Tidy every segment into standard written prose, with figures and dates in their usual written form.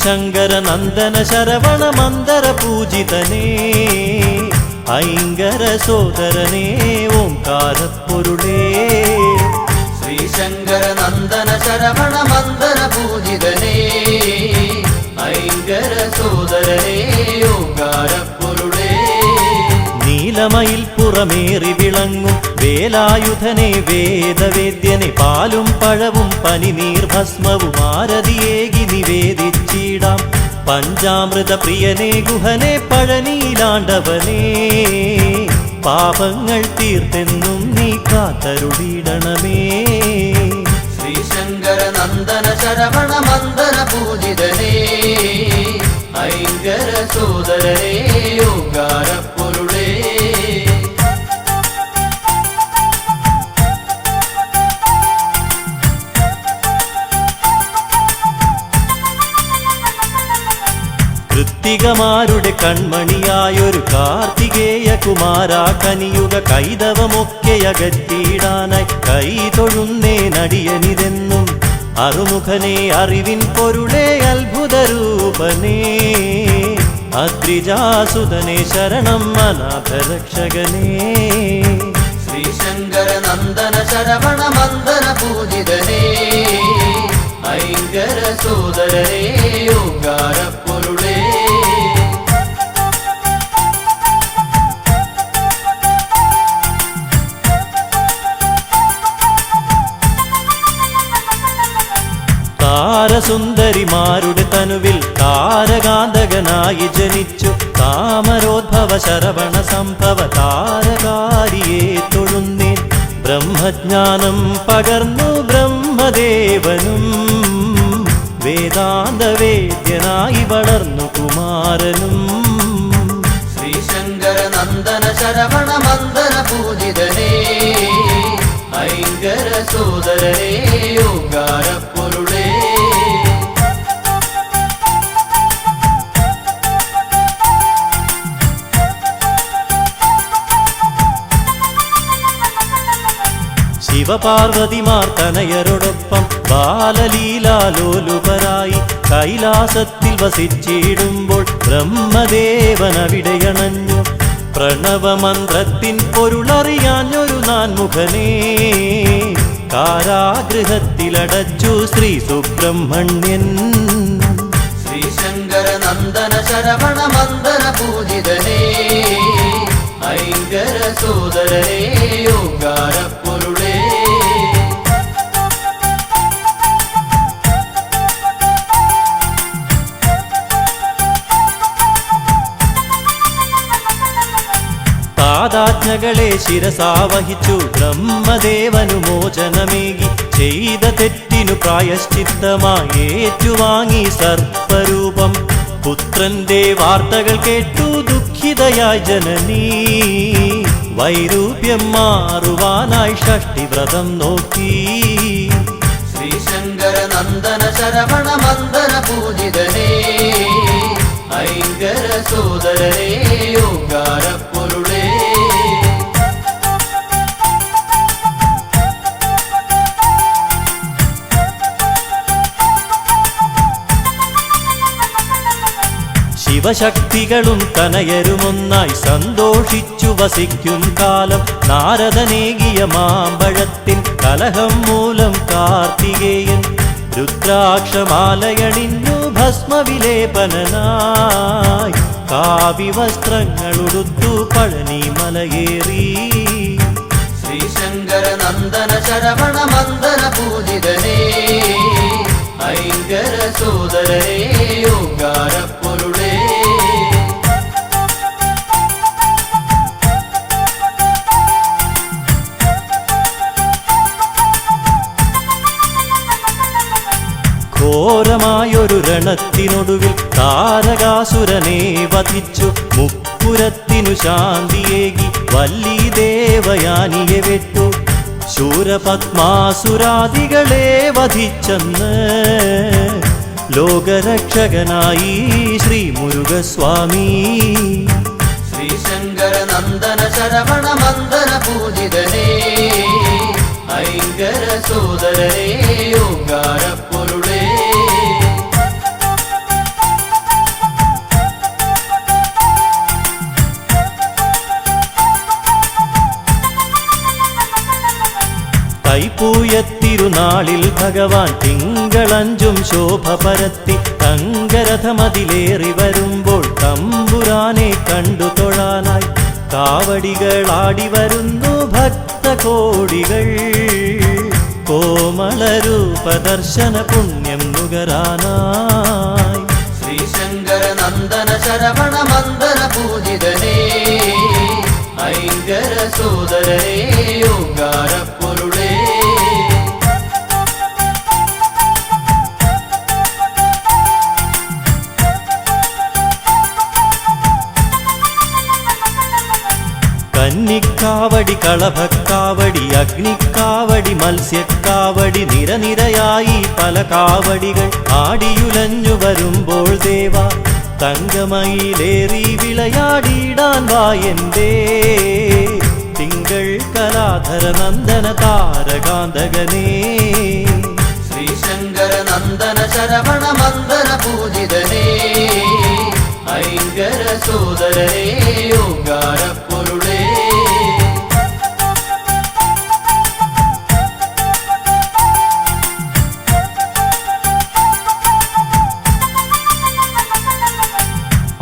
ശ്രീശങ്കര നന്ദന ശരവണ മന്ദര പൂജിതനേ ഐങ്കര സോദരനേ ഓംകാരപ്പൊരുളേ ശ്രീശങ്കര നന്ദന ശരവണ മന്ദര പൂജിതനേ ഐങ്കര സോദരനേ ഓംകാരപ്പൊരുളേ നീലമയിൽ പുറമേറി വിളങ്ങും വേലായുധനെ വേദവേദ്യനെ പാലും പഴവും പനിനീർ ഭസ്മവും ആരതിയേകി നിവേദിച്ചിടാം പഞ്ചാമൃത പ്രിയനെ ഗുഹനെ പഴനീലാണ്ടവനേ പാപങ്ങൾ തീർത്തെന്നും നീ കാത്തരുളിടണമേ ശ്രീശങ്കര നന്ദന ശരവണ മന്ദര പൂജിതനേ ഐങ്കര സോദരനേ ഓംകാരപ്പൊരുളേ കൃത്തികമാരുടെ കൺമണിയായൊരു കാർത്തികേയ കുമാര കനിയുക കൈതവമൊക്കെ അകറ്റിയിടാനായി കൈ തൊഴുന്നേ നടിയനിതെന്നും അറുമുഖനെ അറിവിൻ പൊരുളേ അത്ഭുതരൂപനേ അദ്രിജാസുതനെ ശരണം അനാഥരക്ഷകനേ ശ്രീശങ്കര നന്ദന ശരവണ മന്ദര പൂജിതനേ ഐങ്കര സോദരനേ ഓംകാരപ്പൊരുളേ താരസുന്ദരിമാരുടെ തനുവിൽ താരകാന്തകനായി ജനിച്ചു താമരോദ്ഭവ ശരവണ സംഭവ താരകാരിയെ തൊഴുന്നേൻ ബ്രഹ്മജ്ഞാനം പകർന്നു ബ്രഹ്മദേവനും വേദാന്തവേദ്യനായി വളർന്നു കുമാരനും ശ്രീശങ്കര നന്ദന ശരവണ മന്ദര പൂജിതനേ ഐങ്കര സോദരനേ ഓംകാരപ്പൊരുളേ ശിവപാർവതിമാർ തനയരോടൊപ്പം ബാലലീലാലോലുപരായി കൈലാസത്തിൽ വസിച്ചിടുമ്പോൾ ബ്രഹ്മദേവനവിടെയണഞ്ഞു പ്രണവമന്ത്രത്തിൻ പൊരുളറിയാഞ്ഞൊരു നാൻമുഖനേ കാരാഗൃഹത്തിലടച്ചു ശ്രീ സുബ്രഹ്മണ്യൻ ശ്രീശങ്കര നന്ദന ശരവണ മന്ദര പൂജിതനേ ഐങ്കര സോദരനേ ഓംകാരപ്പൊരുളേ താതാജ്ഞകളെ ശിരസാവഹിച്ചു ബ്രഹ്മദേവനു മോചനമേകി ചെയ്ത തെറ്റിനു പ്രായശ്ചിത്തമായി ഏറ്റുവാങ്ങി സർപ്പരൂപം പുത്രന്റെ വാർത്തകൾ കേട്ടു ദുഃഖിതയായി ജനനീ വൈരൂപ്യം മാറുവാനായി ഷഷ്ടിവ്രതം നോക്കി ശ്രീശങ്കര നന്ദന ശരവണ മന്ദര പൂജിതനേ ഐങ്കര സോദരനേ ഓംകാരപ്പൊരുളേ ശിവശക്തികളും തനയരുമൊന്നായി സന്തോഷിച്ചു വസിക്കും കാലം നാരദനേകിയ മാമ്പഴത്തിൻ കലഹം മൂലം കാർത്തികേയൻ രുദ്രാക്ഷമാലയണിഞ്ഞു ഭസ്മവിലേപനായി കാവ്യവസ്ത്രങ്ങളുടുത്തു പഴനി മലയേറി ശ്രീശങ്കര നന്ദന ശരവണ മന്ദര പൂജിതനേ ഐങ്കര സോദരനേ ഓംകാരപ്പൊരുളേ ഘോരമായൊരു രണത്തിനൊടുവിൽ താരകാസുരനെ വധിച്ചു മുപ്പുരത്തിനു ശാന്തിയേകി വല്ലി ദേവയാനിയെ വെട്ടു ശൂരപത്മാസുരാദികളെ വധിച്ചെന്ന് ലോകരക്ഷകനായി ശ്രീ മുരുകസ്വാമി ശ്രീശങ്കര നന്ദന ശരവണ മന്ദര പൂജിതനേ ഐങ്കര സോദരനേ ഓംകാരപ്പൊരുളേ തൈപ്പൂയത്തിരുനാളിൽ ഭഗവാൻ തിങ്കളഞ്ചും ശോഭ പരത്തി തങ്കരഥമതിലേറി വരുമ്പോൾ തമ്പുരാനെ കണ്ടു തൊഴാനായി കാവടികളാടി വരുന്നു ഭക്തകോടികൾ. കോമളരൂപദർശന പുണ്യം നുകരാനായി ശ്രീശങ്കര നന്ദന ശരവണ മന്ദന പൂജിതനേ, ഐങ്കര സോദരനേ, ഓങ്കാര പൊരുളേ. കന്നിക്കാവടി, കളഭക്കാവടി, അഗ്നിക്കാവടി, മത്സ്യക്കാവടി, നിരനിരയായി പല കാവടികൾ ആടിയുലഞ്ഞു വരുമ്പോൾ ദേവ തങ്കമയിലേറി വിളയാടിയിടാൻ വായന്തേ. തിങ്കൾ കലാധര നന്ദന താരകാന്തകനേ, ശ്രീശങ്കര നന്ദന ശരവണ മന്ദന പൂജിതനേ, ഐങ്കര സോദരനേ, ഓങ്കാര പൊരുളേ.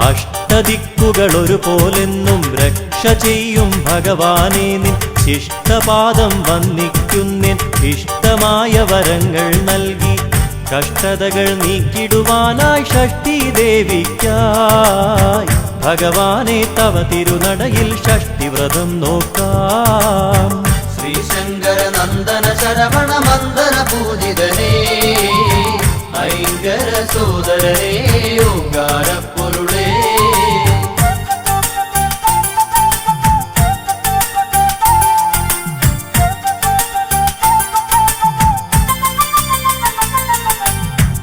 അഷ്ടദിക്കുകൾ ഒരുപോലെന്നും രക്ഷ ചെയ്യും ഭഗവാനെ നിൻ ശിഷ്ടപാദം വന്ദിക്കുന്നിൻ ഇഷ്ടമായ വരങ്ങൾ നൽകി കഷ്ടതകൾ നീക്കിടുവാനായി ഷഷ്ഠി ദേവിക്കായി ഭഗവാനെ തവ തിരുനടയിൽ ഷഷ്ഠിവ്രതം നോക്കാം. ശ്രീശങ്കര നന്ദന ശരവണ മന്ദന പൂജിതനേ, ഐങ്കര സോദരനേ, ഓങ്കാര പൊരുളേ.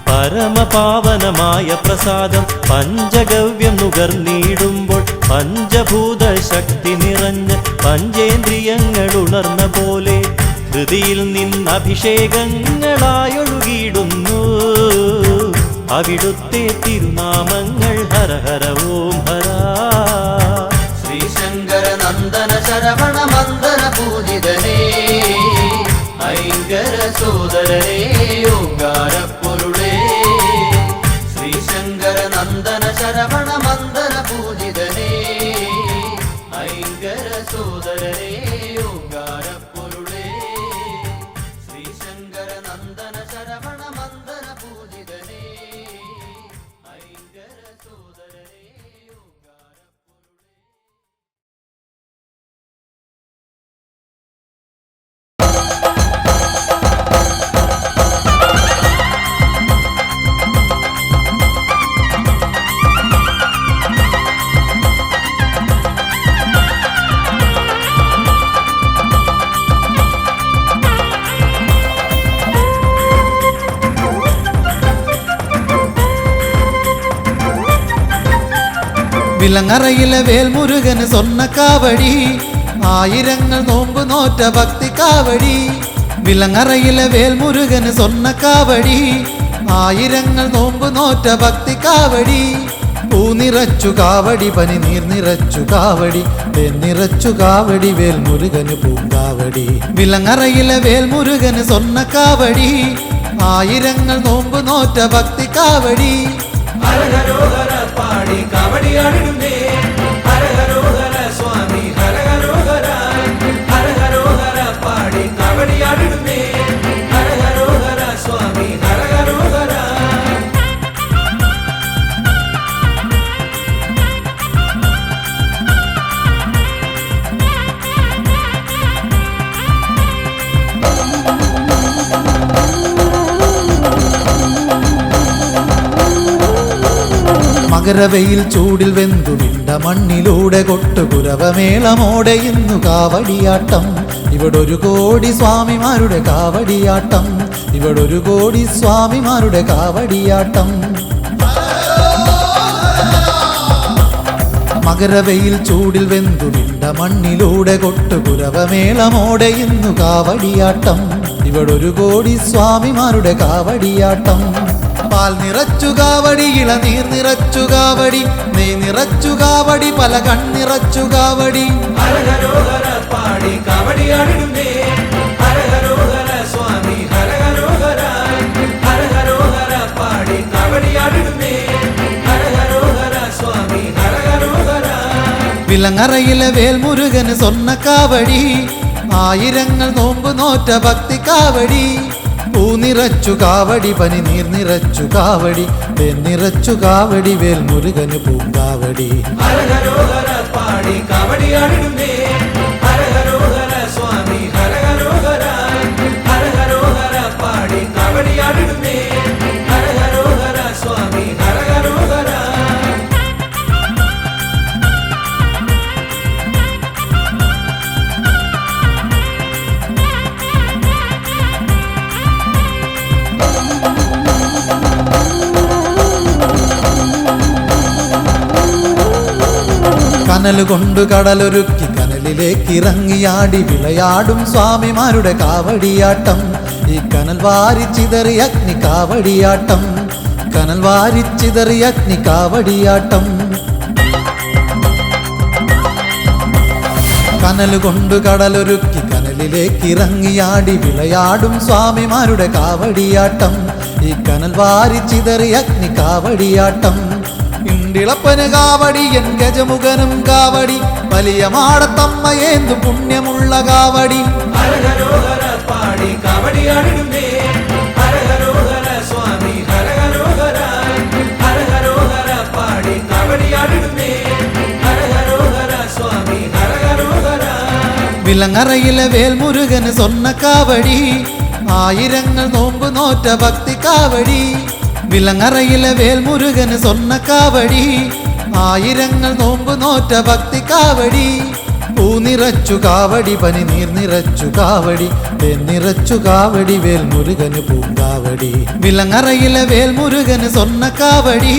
പരമപാവനമായ പ്രസാദം പഞ്ചഗവ്യം നുകർന്നിടുമ്പോൾ പഞ്ചഭൂത ശക്തി നിറഞ്ഞ് പഞ്ചേന്ദ്രിയങ്ങൾ ഉണർന്ന പോലെ ഹൃദിയിൽ നിന്നഭിഷേകങ്ങളായൊഴുകിയിടുന്നു അവിടുത്തെ തിരുനാമങ്ങൾ ഹര ഹര ഓം ഹര. ശ്രീശങ്കര നന്ദന ശരവണ മന്ദന പൂജിതനേ, ഐങ്കര സോദരനേ, ഓങ്കാര പൊരുളേ. ശ്രീശങ്കര നന്ദന ശരവണ മന്ദന പൂജിതനേ, ഐങ്കര സോദരനേ, ഓങ്കാര പൊരുളേ. ശ്രീശങ്കര നന്ദന ശരവണ മന്ദന പൂജിതനേ, ഐങ്കര സോദരനേ, ഓങ്കാര പൊരുളേ. വിലങ്ങറയിലെ വേൽമുരുകന് സ്വർണ്ണക്കാവടി, ആയിരങ്ങൾ നോമ്പ് നോറ്റ ഭക്തി കാവടി. വിലങ്ങറയിലെ വേൽമുരുകന് സ്വർണ്ണക്കാവടി, ആയിരങ്ങൾ നോമ്പ് നോറ്റ ഭക്തി കാവടി. പൂ നിറച്ചു കാവടി, പനി നീർ നിറച്ചു കാവടി, തേൻ നിറച്ചു കാവടി, വേൽമുരുകന് പൂങ്കാവടി. വിലങ്ങറയിലെ വേൽമുരുകന് സ്വർണ്ണക്കാവടി, ആയിരങ്ങൾ നോമ്പ് നോറ്റ ഭക്തി കാവടി. ഹരഹരോഹര പാടി കാവടിയാടിടുന്നേ, ഹരഹരോഹര സ്വാമി ഹരഹരോഹര, ഹരഹരോഹര പാടി കാവടിയാടിടുന്നേ, ഹരഹരോഹര സ്വാമി ഹരഹരോഹര. മകരവെയിൽ ചൂടിൽ വെന്തുവിണ്ട മണ്ണിലൂടെ കൊട്ടുകുരവമേളമോടെ ഇന്നു കാവടിയാട്ടം. ഇവിടൊരു കോടി സ്വാമിമാരുടെ കാവടിയാട്ടം, ഇവിടൊരു കോടി സ്വാമിമാരുടെ കാവടിയാട്ടം. മകരവെയിൽ ചൂടിൽ വെന്തുവിണ്ട മണ്ണിലൂടെ കൊട്ടുകുരവമേളമോടെ ഇന്നു കാവടിയാട്ടം, ഇവിടൊരു കോടി സ്വാമിമാരുടെ കാവടിയാട്ടം. പാൽ നിറച്ചു കാവടി, ഇളനീർ നിറച്ചു കാവടി, നെയ് നിറച്ചു കാവടി, പല കണ്ണിറച്ചു കാവടി. ഹരഹരോഹര പാടി കാവടിയാടിടുന്നേ, ഹരഹരോഹര വിലങ്ങറയിലെ വേൽമുരുകന് സ്വർണ്ണക്കാവടി ആയിരങ്ങൾ നോമ്പ് നോറ്റ ഭക്തി കാവടി പൂ നിറച്ചു കാവടി പനി നീർ നിറച്ചു കാവടി തേൻ നിറച്ചു കാവടി വേൽമുരുകന് പൂങ്കാവടി ഹരഹരോഹര പാടി കാവടിയാടിടുന്നേ ഹരഹരോഹര സ്വാമി ഹരഹരോഹര ഹരഹരോഹര പാടി കാവടിയാടിടുന്നേ ഹരഹരോഹര സ്വാമി ഹരഹരോഹര കനലുകൊണ്ടു കടലൊരുക്കി കനലിലേക്ക് ഇറങ്ങിയാടി വിളയാടും സ്വാമിമാരുടെ കാവടിയാട്ടം ഈ കനൽ വാരിച്ചിതറി അഗ്നി കാവടിയാട്ടം കനൽ വാരിച്ചിതറി അഗ്നി കാവടിയാട്ടം കനലുകൊണ്ടു കടലൊരുക്കി കനലിലേക്ക് ഇറങ്ങിയാടി വിളയാടും സ്വാമിമാരുടെ കാവടിയാട്ടം ഈ കനൽ വാരിച്ചിതറി അഗ്നി കാവടിയാട്ടം ഇണ്ടിളപ്പന് കാവടി എൻ ഗജമുഖനും കാവടി വലിയ മാടത്തമ്മയേന്തു പുണ്യമുള്ള കാവടി ഹരഹരോഹര പാടി കാവടിയാടിടുന്നേ ഹരഹരോഹര സ്വാമി ഹരഹരോഹര ഹരഹരോഹര പാടി കാവടിയാടിടുന്നേ ഹരഹരോഹര സ്വാമി ഹരഹരോഹര വിലങ്ങറയിലെ വേൽമുരുകന് സ്വർണ്ണക്കാവടി ആയിരങ്ങൾ നോമ്പ് നോറ്റ ഭക്തി കാവടി വിലങ്ങറയിലെ വേൽമുരുകന് സ്വർണ്ണക്കാവടി ആയിരങ്ങൾ നോമ്പ് നോറ്റ ഭക്തി കാവടി പൂ നിറച്ചു കാവടി പനി നീർ നിറച്ചു കാവടി തേൻ നിറച്ചു കാവടി വേൽമുരുകന് പൂങ്കാവടി വിലങ്ങറയിലെ വേൽമുരുകന് സ്വർണ്ണക്കാവടി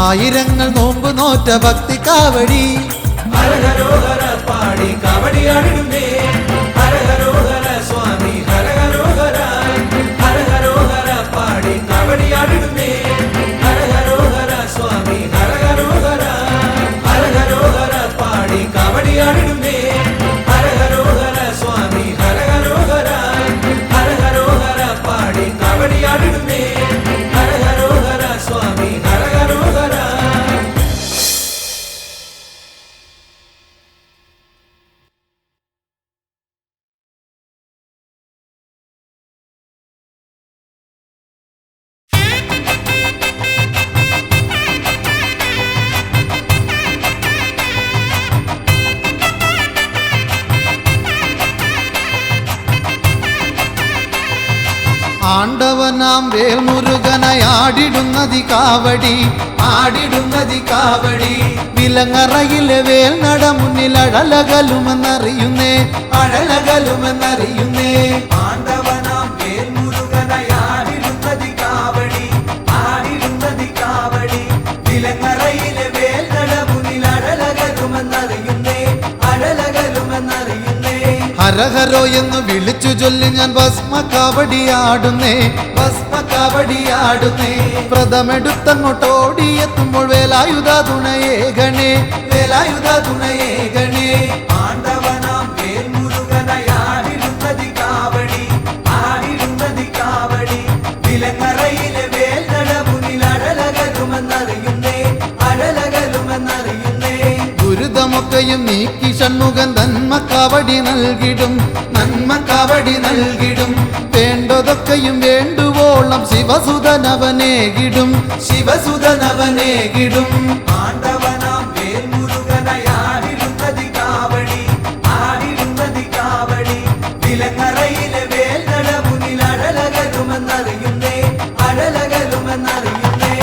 ആയിരങ്ങൾ നോമ്പ് നോറ്റ ഭക്തി കാവടി ഹരഹരോഹര പാടി കാവടിയാടിടുന്നേ ഹരഹരോഹര സ്വാമി ഹരഹരോഹര ഹരഹരോഹര പാടി കാവടിയാടിടുന്നേ ഹരഹരോഹര സ്വാമി ഹരഹരോഹര ഹരഹരോഹര പാടി കാവടിയാടിടുന്നേ ഹരഹരോഹര സ്വാമി ഹരഹരോഹര ഹരഹരോഹര പാടി കാവടിയാടിടുന്നേ ഹരഹരോഹര സ്വാമി ഹരഹരോഹര ആണ്ടവനാം വേൽമുരുകനായാടിടുന്നതി കാവടി ആടിടുന്നതി കാവടി വിലങ്ങറയിലെ വേൽ നട മുന്നിൽ അഴലകലുമെന്നറിയുന്നേ അഴലകലുമെന്നറിയുന്നേ ആണ്ടവനാം വേൽമുരുകനായാടിടുന്നതി കാവടി ആടിടുന്നതി കാവടി വിലങ്ങറയിലെ വേൽനട മുന്നിൽ അഴലകലുമെന്നറിയുന്നേ അഴലകലുമെന്നറിയുന്നേ ഹരഹരോ എന്ന് വിളിച്ചു ചൊല്ലി ഞാൻ ഭസ്മ കാവടിയാടുന്നേ ഭസ്മ കാവടിയാടുന്നേ പ്രഥമെടുത്തങ്ങോട്ടോടിയെത്തുമ്പോൾ വേലായുധ തുണയേകണേ വേലായുധ തുണയേകണേ ആണ്ടവനാം വേൽമുരുകനായാടിടുന്നതി കാവടി ആടിടുന്നതി കാവടി വിലങ്ങറയിലെ വേൽനട മുന്നിൽ അഴലകലുമെന്നറിയുന്നേ അഴലകലുമെന്നറിയുന്നേ ദുരിതമൊക്കെയും നീക്കി ഷൺമുഖൻ നന്മ കാവടി നൽകിടും നന്മ കാവടി നൽകിടും വേണ്ടതൊക്കെയും വേണ്ടുവോളം ശിവസുതനവനേകിടും ശിവസുതനവനേകിടും ആണ്ടവനാം വേൽമുരുകനായാടിടുന്നതി കാവടി ആടിടുന്നതി കാവടി വിലങ്ങറയിലെ വേൽനട മുന്നിൽ അഴലകലുമെന്നറിയുന്നേ അഴലകലുമെന്നറിയുന്നേ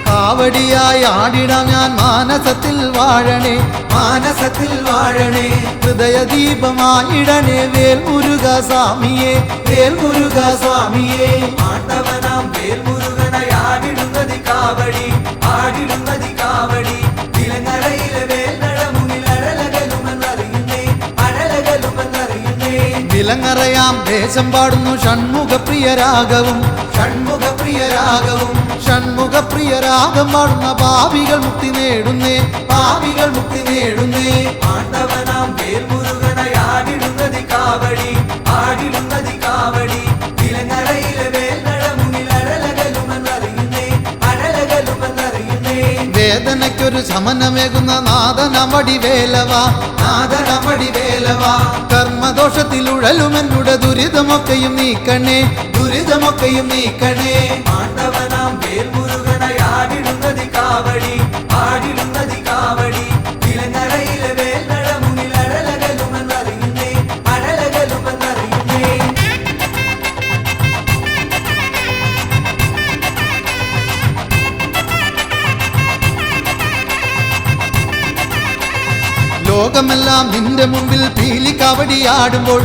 കാവടിയായി ആടിടാം ഞാൻ മാനസത്തിൽ വാഴണേ മാനസത്തിൽ വാഴണേ ഹൃദയദീപമായിടണേ വേൽമുരുക സ്വാമിയേ വേൽമുരുക സ്വാമിയേ ആണ്ടവനാം വേൽമുരുകനായാടിടുന്നതി കാവടി ആടിടുന്നതി കാവടി വിലങ്ങറയിലെ വേൽനട മുന്നിൽ അഴലകലുമെന്നറിയുന്നേ അഴലകലുമെന്നറിയുന്നേ വിലങ്ങറയാം ദേശം പാടുന്നു ഷൺമുഖപ്രിയരാഗവും ഷൺമുഖപ്രിയരാഗവും ഷൺമുഖപ്രിയരാഗം പാടുന്ന പാപികൾ മുക്തി നേടുന്നേ പാപികൾ മുക്തി നേടുന്നേ ആണ്ടവനാം വേൽമുരുകനായാടിടുന്നതി കാവടി ആടിടുന്നതി കാവടി തിലങ്ങറയിലെ വേൽനട മുന്നിൽ അഴലകലുമെന്നറിയുന്നേ അഴലകലുമെന്നറിയുന്നേ വേദനയ്ക്കൊരു ശമനമേകുന്ന നാദനമടി വേലവ നാദനമടി വേലവ കർമ്മദോഷത്തിലുഴലുമെന്നുടെ ദുരിതമൊക്കെയും നീക്കണേ ദുരിതമൊക്കെയും നീക്കണേ ആണ്ടവനാം വേൽമുരുകനായാടിടുന്നതി കാവടി ആടിടുന്നതി കാവടി തിലങ്ങറയിലെ വേൽനട മുന്നിൽ അഴലകലുമെന്നറിയുന്നേ അഴലകലുമെന്നറിയുന്നേ ലോകമെല്ലാം നിന്റെ മുമ്പിൽ പീലിക്കാവടിയാടുമ്പോൾ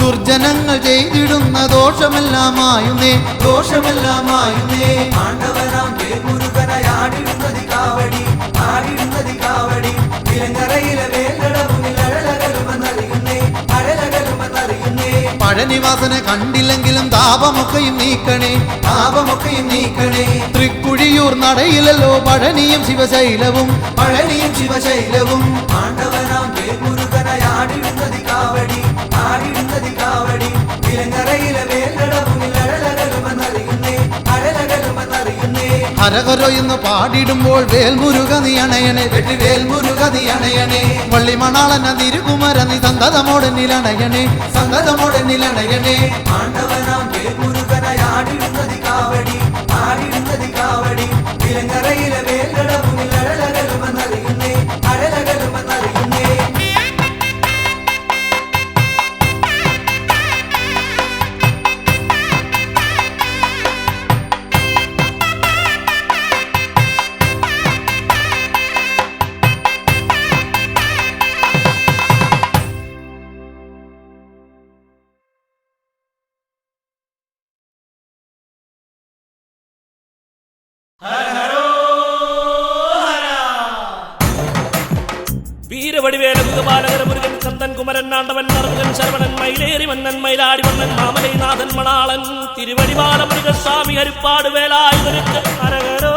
ദുർജനങ്ങൾ ചെയ്തിടുന്ന ദോഷമെല്ലാമായുന്നേ ദോഷമെല്ലാമായുന്നേ ആണ്ടവനാം വേൽമുരുകനായാടിടുന്നതി കാവടി ആടിടുന്നതി കാവടി തിലങ്ങറയിലെ വേൽനട മുന്നിൽ അഴലകലുമെന്നറിയുന്നേ അഴലകലുമെന്നറിയുന്നേ പഴനിവാസനെ കണ്ടില്ലെങ്കിലും താപമൊക്കെയും നീക്കണേ താപമൊക്കെയും നീക്കണേ തൃക്കുഴിയൂർ നടയിലല്ലോ പഴനിയും ശിവശൈലവും ആണ്ടവനാം വേൽമുരുകനായാടിടുന്നതി കാവടി ആടിടുന്നതി കാവടി തിലങ്ങറയിലെ വേൽനട മുന്നിൽ അഴലകലുമെന്നറിയുന്നേ അഴലകലുമെന്നറിയുന്നേ ഹരഹരോ എന്ന് പാടിടുമ്പോൾ വേൽമുരുക നീ അണയണേ വെട്ടി വേൽമുരുക നീ അണയണേ വള്ളിമണാളന തിരുകുമര നീ സന്തതമോടനിലണയണേ സന്തതമോടനിലണയണേ ആണ്ടവനാം വേൽമുരുകനായാടിടുന്നതി കാവടി ആടിടുന്നതി കാവടി തിലങ്ങറയിലെ വേൽനട മുന്നിൽ അഴലകലുമെന്നറിയുന്നേ അഴലകലുമെന്നറിയുന്നേ വീരവടിവേല മുഖപാലകര മുരുകൻ കന്തൻ കുമരൻ നാണ്ടവൻ നറുകൻ ശരവണൻ മയിലേറി മന്നൻ മയിലാടി മന്നൻ മാമലൈ നാഥൻ മണാളൻ തിരുവടിമാല മുരുകസ്വാമി ഹരിപ്പാട് വേലായുധനുക്ക് ഹരഹരോ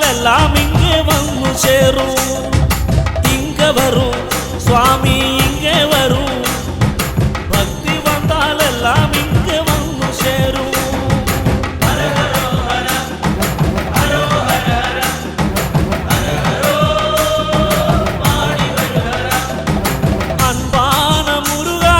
எல்லாம் இங்கே வந்து சேரும். இங்க வரும் சுவாமி இங்கே வரும். பக்தி வந்தால் எல்லாம் இங்கே வந்து சேரும். அன்பான முருகா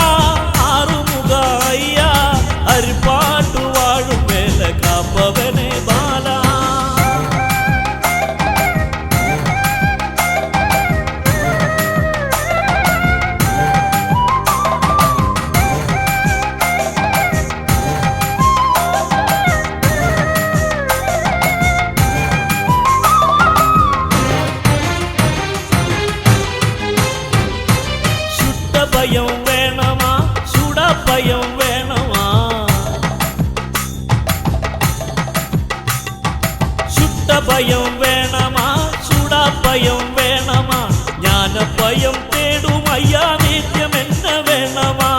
സുരഭയം വേണമാ ചൂടാഭയം വേണമാ ജ്ഞാനഭയം തേടും അയ്യാ നിത്യം എന്നെ വേണമാ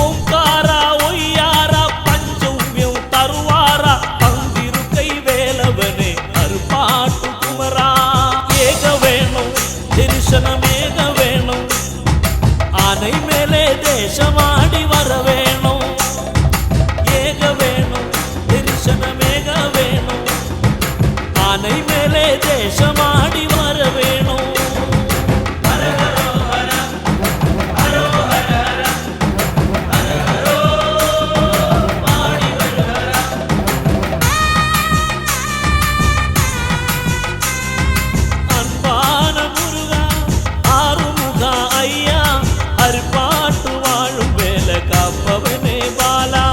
ഓംകാര ഒയ്യാര പഞ്ചൗമ്യം തറുവാര പന്തിരുക്കൈ വേലവനെ അരുപ്പാട്ടു കുമര ഏക വേണം ദർശനമേക വേണം ആനൈ മേലെ ദേശമാടി വര വേണം ഏക വേണം ദർശനമേക വേണം ആനൈ മേലെ ദേശമാടി വര വേണം அன்பான முருகா ஆறுமுக ஐயா அருப்பாட்டு வாழும் வேலை காப்பவனே பாலா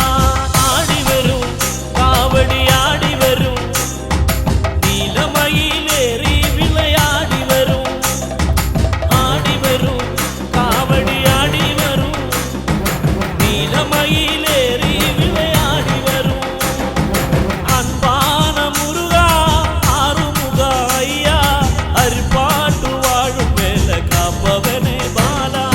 ஆடி வரும் காவடி ஆடி வரும் நீலமயிலேறி விளையாடி வரும் ஆடி வரும் காவடி ஆடி வரும் நீலமயிலேறி விளையாடி வரும் அன்பான முருகா ஆறுமுக ஐயா அருப்பாட்டு வாழும் வேலை காப்பவனே பாலா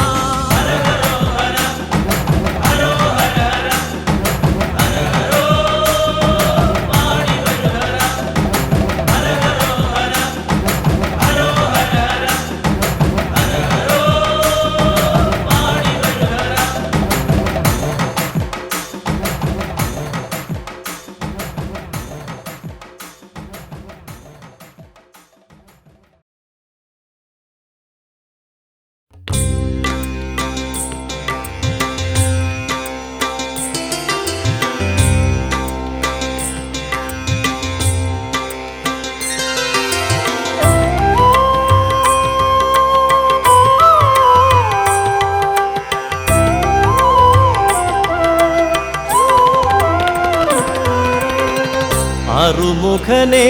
அருமுகனே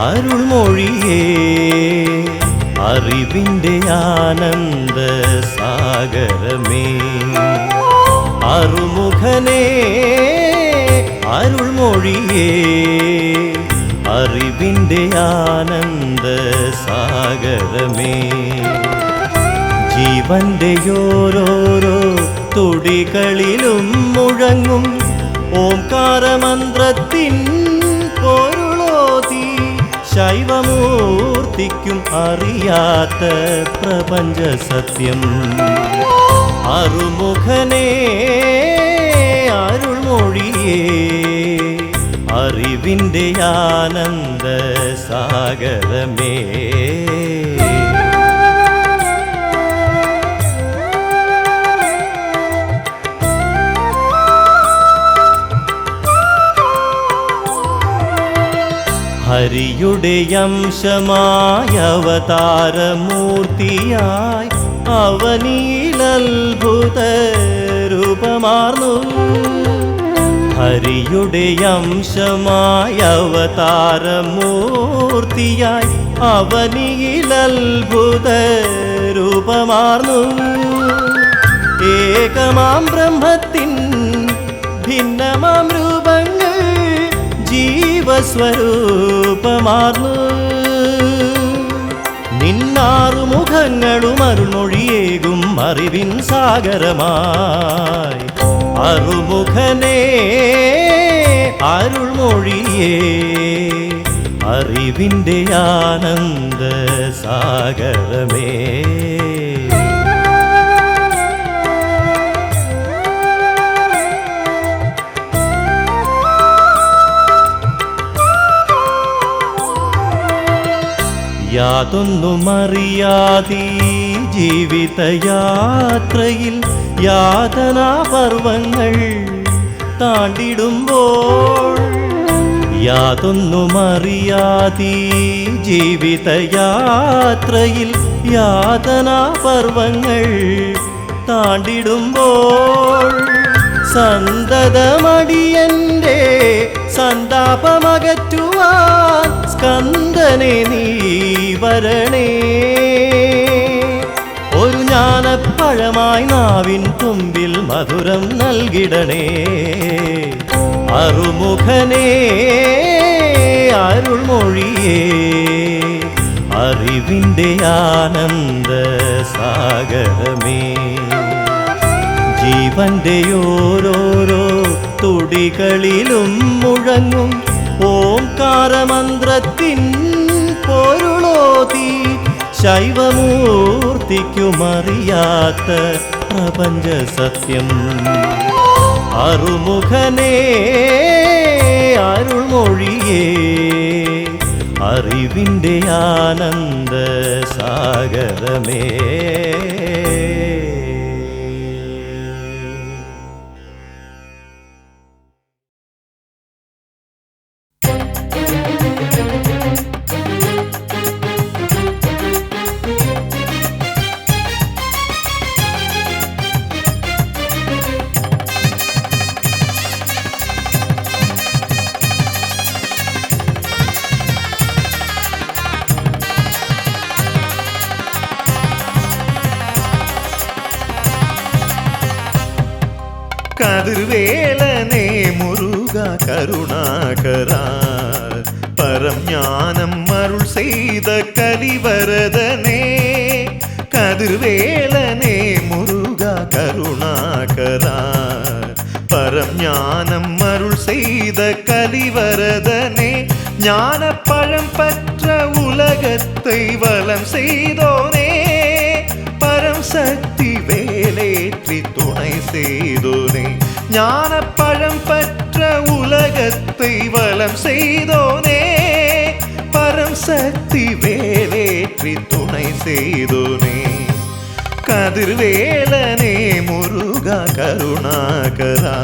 அருள்மொழியே அறிவிൻ്റെ ആനന്ദ സാഗരമേ അറുമുഖനേ അരുൾമൊഴിയേ അറിവിൻ്റെ ആനന്ദ സാഗരമേ ജീവന്റെ ഓരോരോ തുടികളിലും മുഴങ്ങും ഓംകാരമന്ത്രത്തിൻ പൊരുളോതി ശൈവമൂർത്തിക്കും അറിയാത്ത പ്രപഞ്ച സത്യം അറുമുഖനേ അരുൾമൊഴിയേ അറിവിൻ്റെ ആനന്ദ സാഗരമേ ഹരിയുടെ അംശമായ അവതാരമൂർത്തിയായി അവനിലത്ഭുത രൂപമാർന്നു ഹരിയുടെ അംശമായ അവതാരമൂർത്തിയായി അവനിലത്ഭുത രൂപമാർന്നു ഏകമാം ബ്രഹ്മത്തിൻ ഭിന്നമാം രൂപങ്ങൾ ജീവസ്വരൂപമാർന്നു നിന്നാറു മുഖങ്ങളും അരുൾമൊഴിയേകും അറിവിൻ സാഗരമായി അറുമുഖനേ അരുൾമൊഴിയേ അറിവിൻ്റെ ആനന്ദ സാഗരമേ യാതൊന്നുമറിയാതെ ജീവിതയാത്രയിൽ യാതനാപർവങ്ങൾ താണ്ടിടുമ്പോൾ യാതൊന്നുമറിയാതെ ജീവിതയാത്രയിൽ യാതനാപർവങ്ങൾ താണ്ടിടുമ്പോൾ സന്തതമടിയന്റെ സന്താപമകറ്റുവാൻ സ്കന്ദനെ നീ വരണേ ഒരു ജ്ഞാനപ്പഴമായി നാവിൻ തുമ്പിൽ മധുരം നൽകിടണേ അറുമുഖനേ അരുൾമൊഴിയേ അറിവിൻ്റെ ആനന്ദ സാഗരമേ ജീവന്റെ ഓരോരോ തുടികളിലും മുഴങ്ങും ഓംകാരമന്ത്രത്തിൻ പൊരുളോതി ശൈവമൂർത്തിക്കുമറിയാത്ത പ്രപഞ്ച സത്യം അറുമുഖനേ അരുൾമൊഴിയേ അറിവിൻ്റെ ആനന്ദ സാഗരമേ കതിർവേലനേ മുരുക കരുണാകരാ പരം ஞானம் அருள் செய்த கலிவரதனே கதிர்வேலனே முருக கருணாகரா பரம் ஞானம் அருள் செய்த கலிவரதனே ஞானப்பழம் பற்ற உலகத்தை வலம் செய்தோனே பரம் சக்தி வேலேற்றி துணை செய்தோனே ஞானப்பழம் பற்ற உலகத்தை வலம் செய்தோனே பரம் சக்தி வேலேற்றி துணை செய்தோனே கதிர்வேலனே முருகா கருணாகரா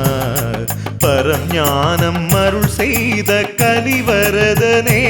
பரம் ஞானம் அருள் செய்த கலிவரதனே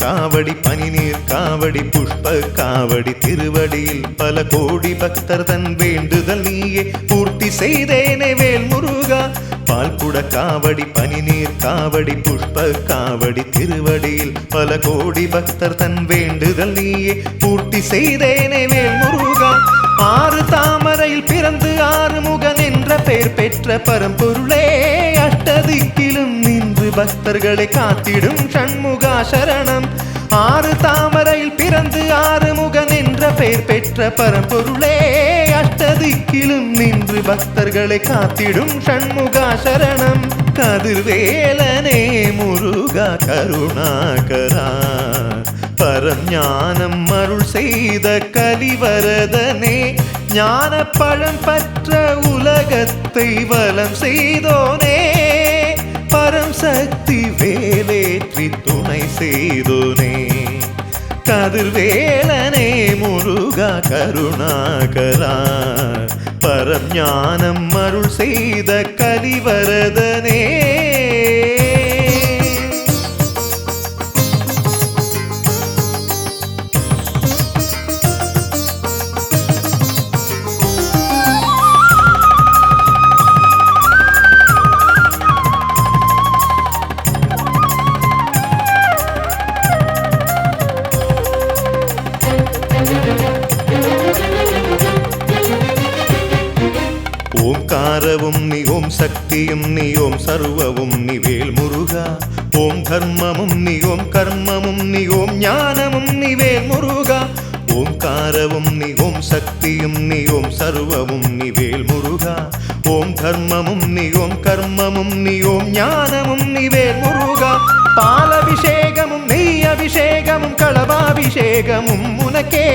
காவடி பனிநீர் காவடி புஷ்ப காவடி திருவடியில் பல கோடி பக்தர் தன் வேண்டுதல் நீயே பூர்த்தி செய்தேனே வேல் முருகா பால்குட காவடி பனிநீர் காவடி புஷ்ப காவடி திருவடியில் பல கோடி பக்தர் தன் வேண்டுதல் நீயே பூர்த்தி செய்தேனே வேல் முருகா ஆறு தாமரையில் பிறந்து ஆறுமுகன் என்ற பெயர் பெற்ற பரம்பொருளே அஷ்டதிக்கிலும் நின்று பக்தர்களை காத்திடும் ஷண்முகா சரணம் ஆறு தாமரையில் பிறந்து ஆறுமுகன் என்ற பெயர் பெற்ற பரம்பொருளே அஷ்டதிக்கிலும் நின்று பக்தர்களை காத்திடும் ஷண்முகா சரணம் கதிர்வேலனே முருகா கருணாகரா பரம் ஞானம் அருள் செய்த கலிவரதனே ஞானப்பழம் பற்ற உலகத்தை வலம் செய்தோனே பரம் சக்தி வேலேற்றி துணை செய்தோனே கதிர்வேலனே முருகா கருணாகரா பரம் ஞானம் அருள் செய்த கலிவரதனே ஓம்காரவும் நீ ஓம் சக்தியும் நீ ஓம் சர்வவும் நீ வேல் முருகா ஓம் தர்மமும் நீ ஓம் கர்மமும் நீ ஓம் ஞானமும் நீ வேல் முருகா ஓம்காரவும் நீ ஓம் சக்தியும் நீ ஓம் சர்வவும் நீ வேல் முருகா ஓம் தர்மமும் நீ ஓம் கர்மமும் நீ ஓம் ஞானமும் நீ வேல் முருகா பாலபிஷேகமும் நெய் அபிஷேகமும் களபாபிஷேகமும் உனக்கே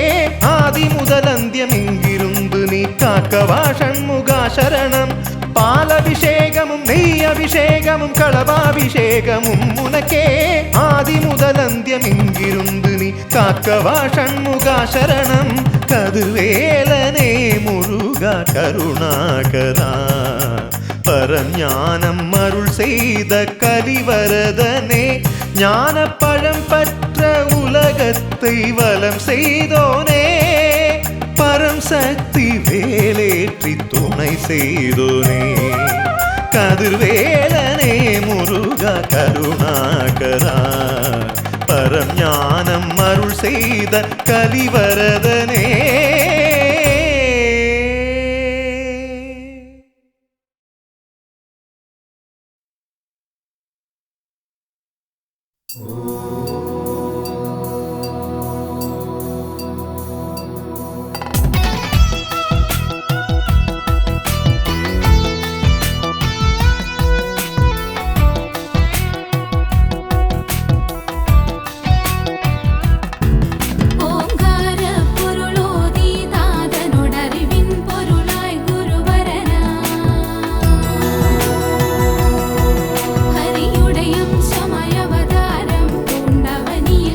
ஆதி முதல் அந்தியம் இங்கிருந்து நீ காக்கவா ஷண்முகா சரணம் பாலபிஷேகமும் நெய் அபிஷேகமும் களபாபிஷேகமும் உனக்கே ஆதி முதல் அந்தியம் இங்கிருந்து நீ காக்கவா ஷண்முகா சரணம் கதிர்வேலனே முருகா கருணாகரா பரஞானம் அருள் செய்த கலிவரதனே ஞான பழம் பற்ற உலகத்தை வலம் செய்தோனே பரம் சக்தி வேலேற்றி துணை செய்தோனே கதிர்வேலனே முருகா கருணாகரா பரம் ஞானம் அருள் செய்த கலிவரதனே ஹரியுடையம் சமயவதாரம் பூண்டவனிய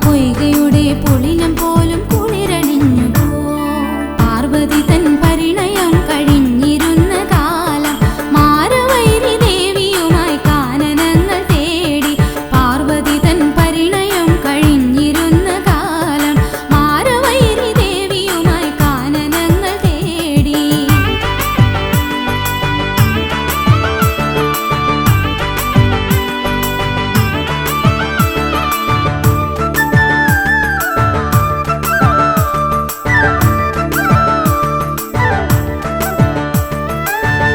പൊയ്കയുടെ പൊളിനം പോലും കുളിരണിഞ്ഞു പോ. പാർവതി തൻ പരിണയം കഴിഞ്ഞിരുന്ന കാലം മാരവൈരി ദേവിയുമായി കാനനങ്ങൾ തേടി. പാർവതി തൻ പരിണയം കഴിഞ്ഞിരുന്ന കാലം മാരവൈരി ദേവിയുമായി കാനനങ്ങൾ തേടി.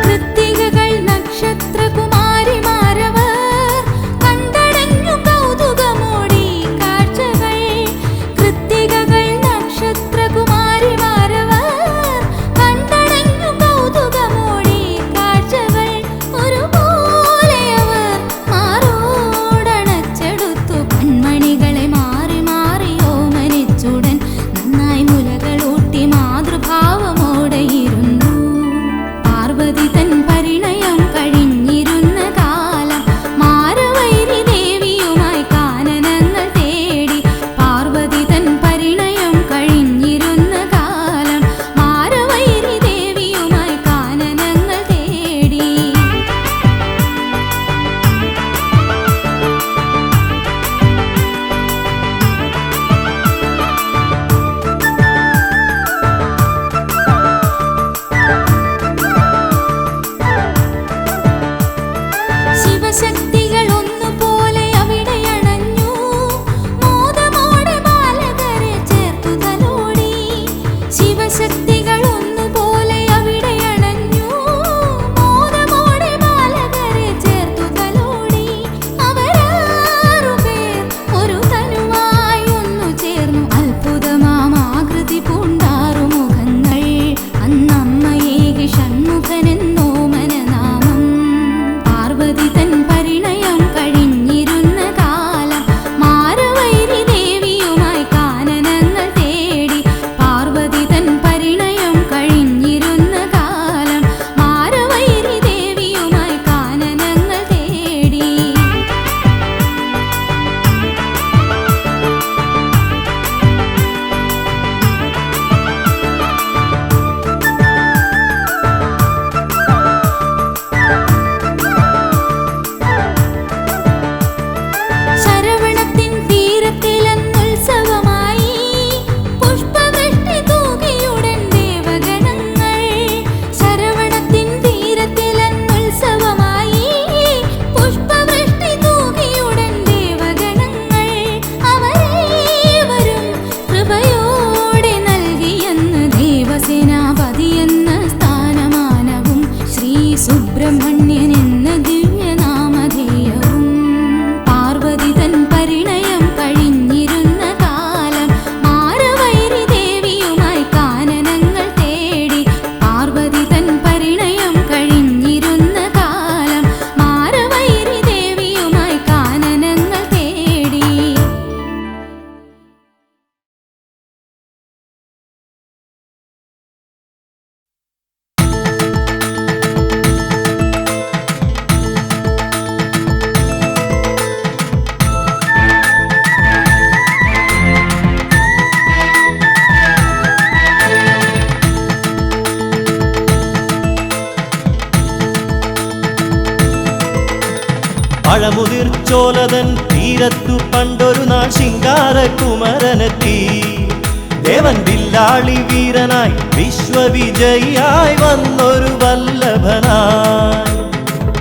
കൃത്തികകൾ നക്ഷത്രകുമാരിമാരവർ കണ്ടടഞ്ഞു കൗതുകമോടി കാഴ്ചകൾ. കൃത്തികകൾ നക്ഷത്രകുമാരിമാരവർ കണ്ടടഞ്ഞു കൗതുകമോടി കാഴ്ചകൾ. ഒരുപോലെ അവർ മാറോടണച്ചെടുത്തു കൺമണികളെ മാറി മാറി ഓമനിച്ചുടൻ നന്നായി മുലകളൂട്ടി മാതൃഭാവമോടെയിരുന്നു. പാർവതി തൻ പരിണയം കഴിഞ്ഞിരുന്ന കാലം മാരവൈരി ദേവിയുമായി കാനനങ്ങൾ തേടി. പാർവതി തൻ പരിണയം കഴിഞ്ഞിരുന്ന കാലം മാരവൈരി ദേവിയുമായി കാനനങ്ങൾ തേടി. ശിവശക്തികൾ ഒന്നുപോലെ അവിടെ അണഞ്ഞു. മോദമോടെ ബാലകരെ ചേർത്തു തലോടി. ശിവശക്തികൾ ഒന്നുപോലെ അവിടെ അണഞ്ഞു. മോദമോടെ ബാലകരെ ചേർത്തു തലോടി. അവരാറുപേർ ഒരു തനുവായി ഒന്നു ചേർന്നു. അത്ഭുതമാമാകൃതി പൂണ്ടാറു മുഖങ്ങൾ. അന്നമ്മയേകി ഷൺമുഖനെന്നോമനനാമം. പാർവതി തൻ പരിണയം കഴിഞ്ഞിരുന്ന കാലം മാരവൈരി ദേവിയുമായി കാനനങ്ങൾ തേടി. പാർവതി തൻ പരിണയം കഴിഞ്ഞിരുന്ന കാലം മാരവൈരി ദേവിയുമായി കാനനങ്ങൾ തേടി. ശരവണത്തിൻ തീരത്തിലെന്നുത്സവമായി പുഷ്പവൃഷ്ടി തൂകിയുടൻ ദേവഗണങ്ങൾ. ശരവണത്തിൻ തീരത്തിലെന്നുത്സവമായി പുഷ്പവൃഷ്ടി തൂകിയുടൻ ദേവഗണങ്ങൾ. അവരേവരും കൃപയോടെ നൽകിയെന്ന് ദേവസേനാപതിയെന്ന സ്ഥാനമാനവും ശ്രീ സുബ്രഹ്മണ്യൻ എന്ന ദിവ്യനാമധേയവും. പാർവതി തൻ പരിണയം കഴിഞ്ഞിരുന്ന കാലം മാരവൈരി ദേവിയുമായി കാനനങ്ങൾ തേടി. പാർവതി തൻ പരിണയം കഴിഞ്ഞിരുന്ന കാലം മാരവൈരി ദേവിയുമായി കാനനങ്ങൾ തേടി. പഴമുതിർച്ചോലതൻ തീരത്തു പണ്ടൊരു നാൾ ശിങ്കാരകുമരനെത്തി. ദേവൻ വില്ലാളി വീരനായി വിശ്വവിജയിയായി വന്നൊരു വല്ലഭനായി.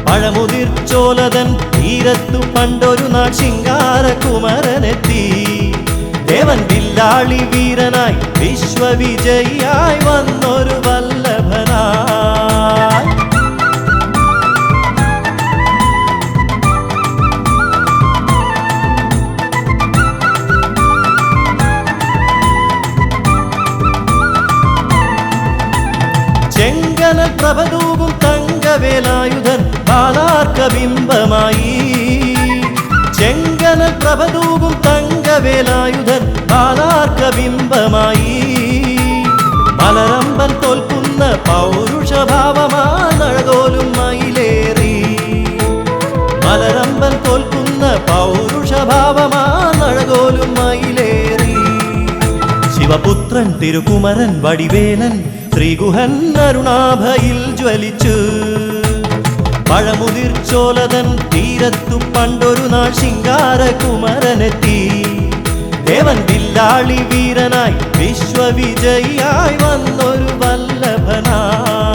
പഴമുതിർച്ചോലതൻ തീരത്തു പണ്ടൊരു നാൾ ശിങ്കാരകുമരനെത്തി. ദേവൻ വില്ലാളി വീരനായി വിശ്വവിജയിയായി വന്നൊരു വല്ലഭനായി. ചെങ്കനൽ പ്രഭതൂകും തങ്കവേലായുധൻ ബാലാർക്കബിംബമായി. ചെങ്കനൽ പ്രഭതൂകും തങ്കവേലായുധൻ ബാലാർക്കബിംബമായി. മലരമ്പൻ തോൽക്കുന്ന പൗരുഷഭാവമാനഴകോലും മയിലേറി. മലരമ്പൻ തോൽക്കുന്ന പൗരുഷഭാവമാനഴകോലും മയിലേറി. ശിവപുത്രൻ തിരുകുമരൻ വടിവേലൻ ശ്രീഗുഹൻ അരുണാഭയിൽ ജ്വലിച്ചു പഴമുതിർച്ചോലതൻ തീരത്തു പണ്ടൊരു നാൾ ശിങ്കാരകുമരനെത്തി ദേവൻ വില്ലാളി വീരനായി വിശ്വവിജയിയായി വന്നൊരു വല്ലഭനായി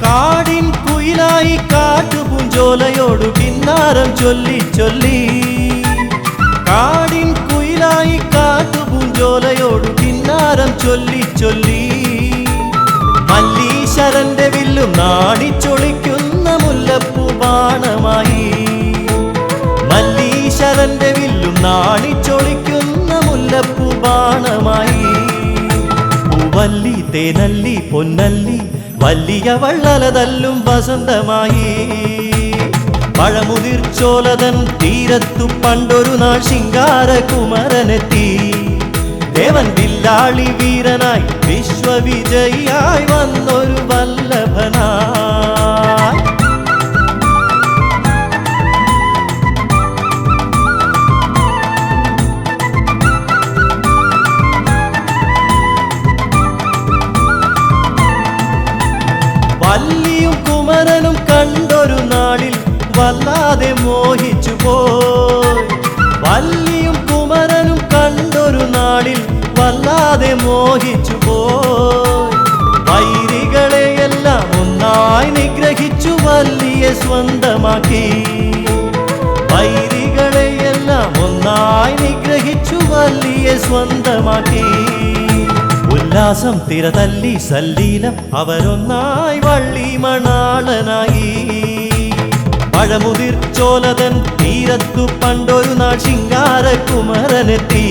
കാടിൻ കുയിലായി കാട്ടുപൂഞ്ചോലയോടു കിന്നാരം ചൊല്ലി ചൊല്ലി കാടിൻ കുയിലായി കാട്ടുപൂഞ്ചോലയോടു കിന്നാരം ചൊല്ലി ചൊല്ലി മല്ലീശ്വരന്റെ വില്ലും നാണിച്ചൊളിക്കുന്ന മുല്ലപ്പൂ ബാണമായി മല്ലീശ്വരന്റെ വില്ലും നാണിച്ചൊളിക്കുന്ന മുല്ലപ്പൂ ബാണമായി പൂവല്ലി തേനല്ലി പൊന്നല്ലി വലിയ വള്ളലതല്ലും വസന്തമായി പഴമുതിർച്ചോലതൻ തീരത്തു പണ്ടൊരു നാൾ ശിങ്കാരകുമരനെത്തി ദേവൻ വില്ലാളി വീരനായി വിശ്വവിജയിയായി വന്നൊരു വല്ലഭനായി വല്ലിയും കുമരനും കണ്ടൊരു നാളിൽ വല്ലാതെ മോഹിച്ചു പോയി വല്ലിയും കുമരനും കണ്ടൊരു നാളിൽ വല്ലാതെ മോഹിച്ചു പോയി വൈരികളെയെല്ലാം ഒന്നായി നിഗ്രഹിച്ചു വല്ലിയെ സ്വന്തമാക്കി വൈരികളെയെല്ലാം ഒന്നായി നിഗ്രഹിച്ചു വല്ലിയെ സ്വന്തമാക്കി ഉല്ലാസം തിരതല്ലി സല്ലീലം അവരൊന്നായി വള്ളി മണാളനായി പഴമുതിർച്ചോലതൻ തീരത്തു പണ്ടൊരു നാൾ ശിങ്കാരകുമരനെത്തി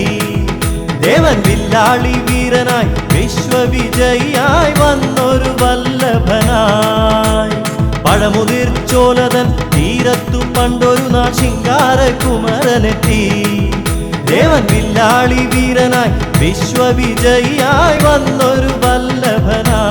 ദേവൻ വില്ലാളി വീരനായി വിശ്വവിജയിയായി വന്നൊരു വല്ലഭനായി പഴമുതിർച്ചോലതൻ തീരത്തു പണ്ടൊരു നാൾ ശിങ്കാരകുമരനെത്തി ദേവൻ വില്ലാളി വീരനായി വിശ്വവിജയിയായി വന്നൊരു വല്ലഭനായി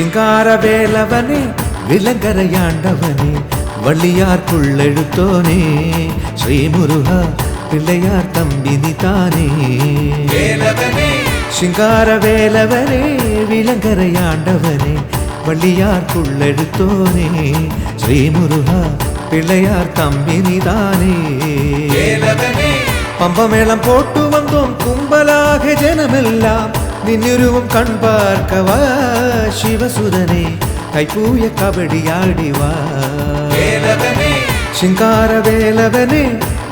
ശിങ്കാരവേലവനെ വിലങ്കരയാണ്ടവനെ വള്ളിയാർക്കുള്ളെഴുത്തോനേ ശ്രീമുരുക പിള്ളയാർ തമ്പിനി താനേ ശിങ്കാരവേലവനെ വിലങ്കരയാണ്ടവനെ വള്ളിയാർക്കുള്ളെഴുത്തോനേ ശ്രീമുരുക പിള്ളയാർ തമ്പിനി താനേ പമ്പമേളം പോട്ടു വന്നോം കുമ്പലാക ജനമെല്ലാം നിന്നുരുവും കൺപാർക്കവാ ശിവസുരനെ കൈപ്പൂയ കബഡിയാടിവാ ശിങ്കാരവേലവനെ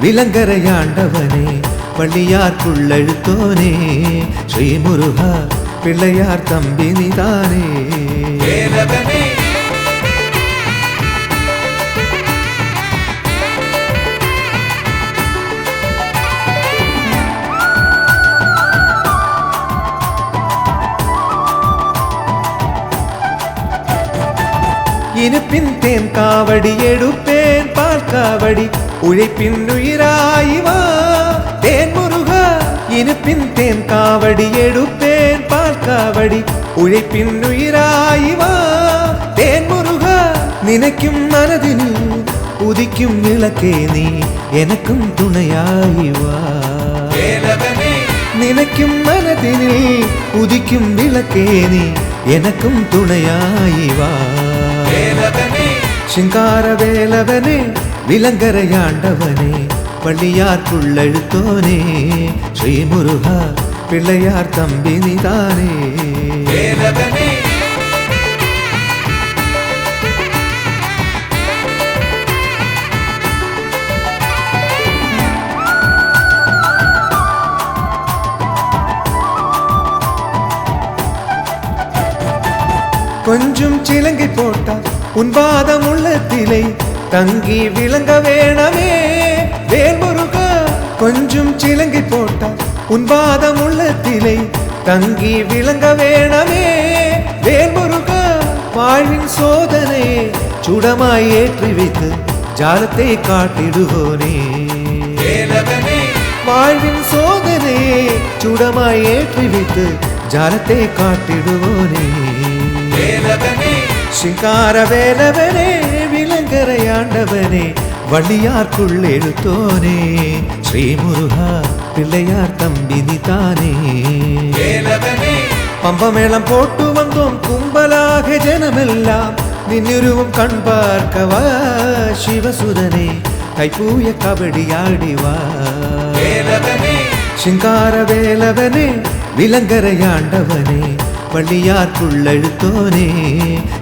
വിലങ്കരയാണ്ടവനെ വള്ളിയാർക്കുള്ളെഴുത്തോനേ ശ്രീമുരുക പിള്ളയാർ തമ്പിനി താനേ இனிப்பின் தேன் காவடி எடுப்பேன் பால் காவடி உழைப்பின் உயிராய் வா தேன் முருகா இனிப்பின் தேன் காவடி எடுப்பேன் பால் காவடி உழைப்பின் உயிராய் வா தேன் முருகா நினைக்கும் மனதினில் உதிக்கும் விளக்கே நீ எனக்கும் துணையாய் வா நினைக்கும் மனதினில் உதிக்கும் விளக்கே நீ எனக்கும் துணையாய் வா ശിങ്കാരവേലവനെ വിലങ്കരയാണ്ടവനെ വള്ളിയാർക്കുള്ളെഴുത്തോനേ ശ്രീമുരുക പിള്ളയാർ തമ്പിനി താനേ கொஞ்சம் சிலங்கை போட்டால் உன் பாதம் உள்ளத்திலே தங்கி விளங்க வேணமே வேல்முருகா கொஞ்சம் சிலங்கை போட்டால் உன் பாதம் உள்ளத்திலே தங்கி விளங்க வேணமே வேல்முருகா வாழ்வின் சோதனையே சுடமாய் ஏற்றி வைத்து ஜாலத்தை காட்டிடுவோனே வாழ்வின் சோதனையே சுடமாய் ஏற்றி வைத்து ஜாலத்தை காட்டிடுவோனே சிங்கார வேலவனே விலங்கரையாண்டவனே வள்ளியார்க்குள் எழுத்தோனே ஸ்ரீமுருகா பிள்ளையார் தம்பி நீதானே பம்பமேளம் போட்டு வந்தோம் கும்பலாக ஜனமெல்லாம் நின்னுருவும் கண் பார்க்கவா சிவசுதனே கைப்பூய கபடி ஆடிவா சிங்கார வேலவனே விலங்கரையாண்டவனே வள்ளியார்க்குள் எழுத்தோனே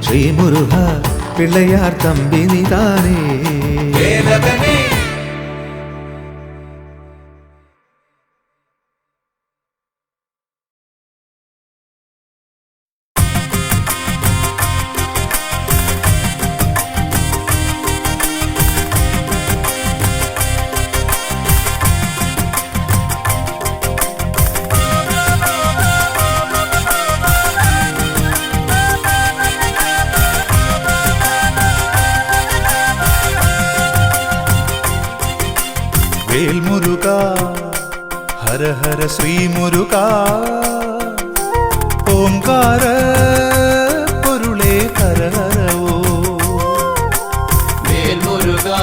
ஸ்ரீமுருகா பிள்ளையார் தம்பி நீதானே வேல்முருகா ஹர ஹர ஸ்ரீமுருகா ஓங்கார பொருளே ஹர ஹரவோ வேல்முருகா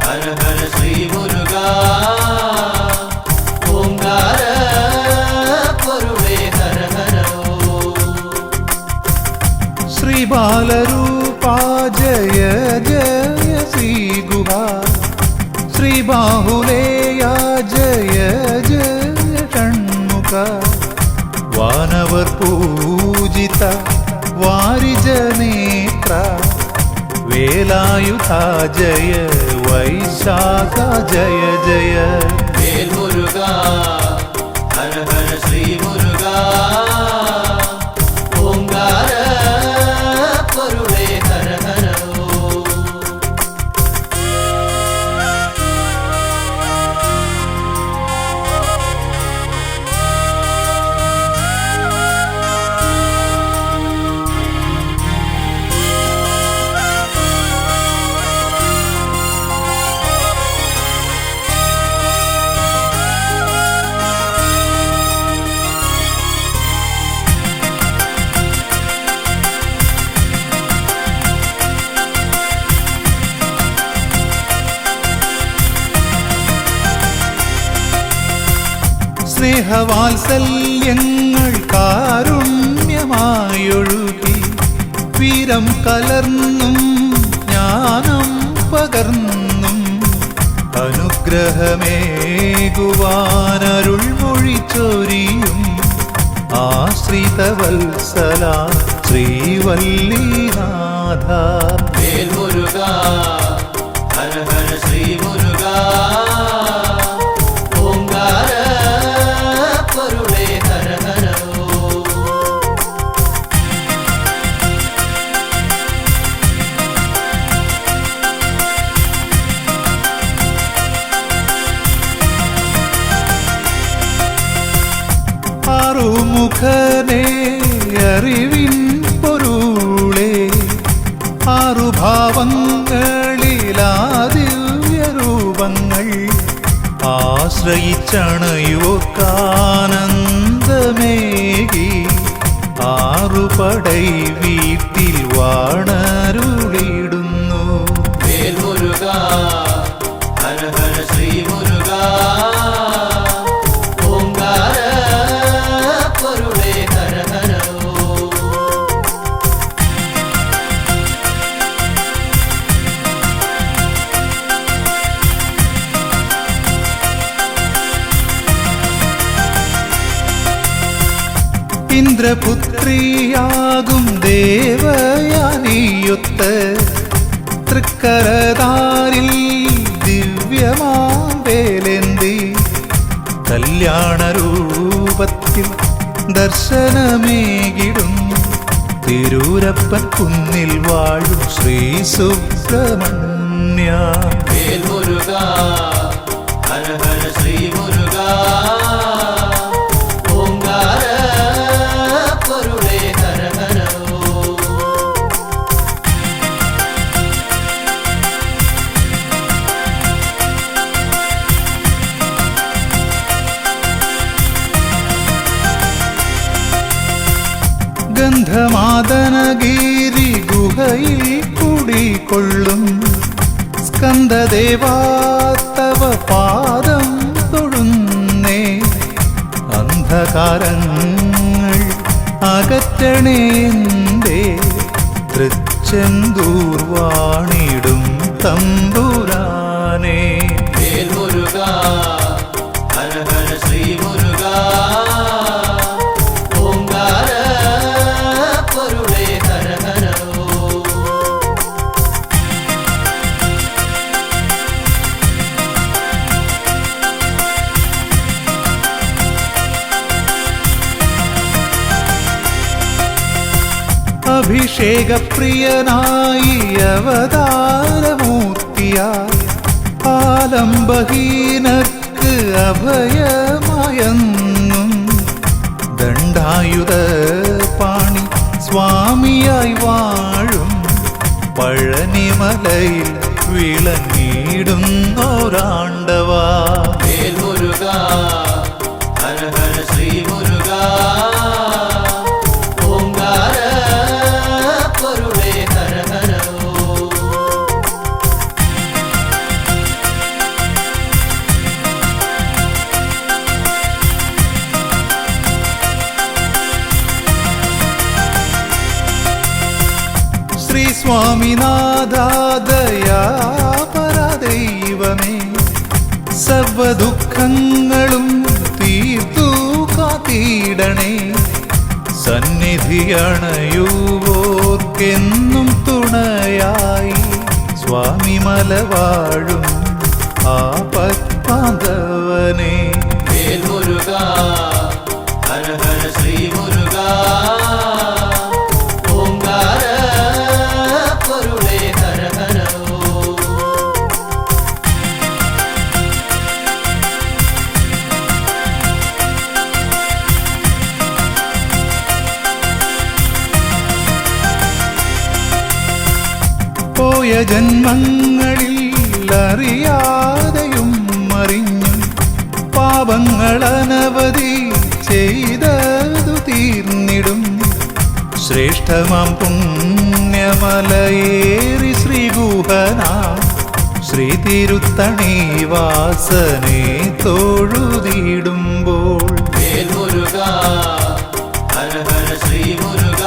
ஹர ஹர ஸ்ரீ முருகா ஓங்கார பொருளே ஹர ஹரோ श्रीबालरूपा जय जय श्रीगुहा श्रीबाहुलेया जय जय षण्मुख वानवर पूजिता वारिजनेत्रा वेलायुधा जय वैशाखा जय जय வேல்முருகா ஹர ஹர ஸ்ரீ முருகா ஓங்கார பொருளே ஹர ஹரோ സ്നേഹവാത്സല്യങ്ങൾ കാരുണ്യമായൊഴുകി വീരം കലർന്നും ജ്ഞാനം പകർന്നും അനുഗ്രഹമേകുവാനരുൾ മൊഴിച്ചൊരിയും ആശ്രിതവത്സല ശ്രീവല്ലിനാഥ வேல்முருகா ஹர ஹர ஸ்ரீ முருகா ஓங்கார பொருளே ஹர ஹரோ ആറുമുഖനേ അറിവിൻ പൊരുളേ ആറുഭാവങ്ങളിലാദിവ്യരൂപങ്ങൾ ആശ്രയിച്ചണയോർക്കാനന്ദമേകി ആറുപടൈ വീട്ടിൽ വാണരുളിടുന്നു வேல்முருகா ஹர ஹர ஸ்ரீ முருகா ஓங்கார பொருளே ஹர ஹரோ ഇന്ദ്രപുത്രിയാകും ദേവയാനിയൊത്ത തൃക്കരതാരിൽ ദിവ്യമാവേലെന്തി കല്യാണരൂപത്തിൽ ദർശനമേകിടും തിരൂരപ്പൻ കുന്നിൽ വാഴും ശ്രീ സുബ്രഹ്മണ്യ. വേൽമുരുക ഹര ഹര ശ്രീ മുരുക ഓംകാര പൊരുളേ ഹര ഹര ഓം. ഗന്ധമാദനഗിരി ഗുഹയിൽ കുടികൊള്ളും സ്കന്ദദേവാ തവ പാദം തൊഴുന്നേ. അന്ധകാരങ്ങൾ അകറ്റണേന്തേ തൃച്ചെന്തൂർ വാണിടും തമ്പുരാനേ. വേൽമുരുക ഹര ഹര ശ്രീ മുരുക ഓംകാര പൊരുളേ ഹര ഹര ഓം. അഭിഷേകപ്രിയനായി അവതാരമൂർത്തിയായി ആലംബഹീനർക്ക് അഭയമായെന്നും ദണ്ഡായുധ പാണി സ്വാമിയായി വാഴും പഴനിമലയിൽ വിളങ്ങിടുന്നോരാണ്ടവാ. വേൽമുരുക ഹര ഹര ശ്രീ മുരുക ഓംകാര പൊരുളേ ഹര ഹര ഓം. ശ്രീ സ്വാമിനാഥാദയാപരദൈവമേ സർവദുഃഖങ്ങളും തീർത്തു കാത്തിടണേ. സന്നിധിയണയുവോർക്കെന്നും തുണയായി സ്വാമി മലവാഴും ആപത്പാന്തവനേ. വേൽമുരുക ഹര ഹര ശ്രീ മുരുക ഓംകാര പൊരുളേ ഹര ഹര ഓം. പോയ ജന്മങ്ങളിൽ അറിയാതെയും അറിഞ്ഞും പാപങ്ങളനവധി ചെയ്തതു തീർന്നിടും. ശ്രേഷ്ഠമാം പുണ്യമലയേറി ശ്രീഗുഹന ശ്രീ തിരുത്തണി വാസനെ തൊഴുതിടുമ്പോൾ. വേൽമുരുക ഹര ഹര ശ്രീ മുരുക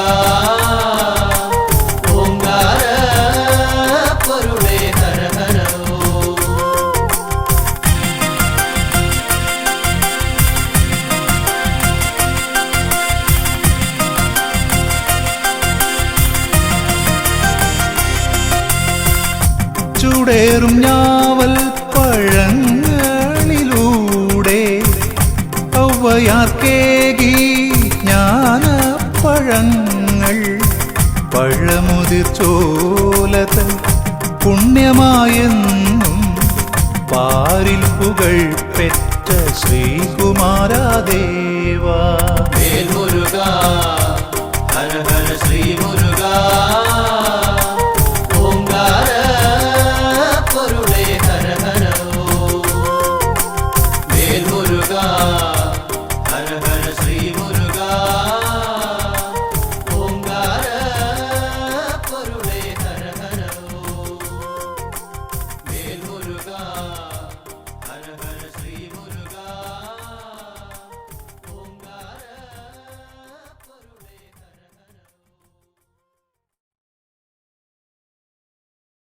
ഓംകാര പൊരുളേ ഹര ഹര ഓം. ചൂടേറും ഞാവൽ പഴങ്ങളിലൂടെ ഔവയാർക്കേകി ജ്ഞാനപ്പഴങ്ങൾ പഴമുതിർ ചോലതൻ പുണ്യമായെന്നും പാരിൽ പുകൾ പെറ്റ ശ്രീകുമാരദേവാ.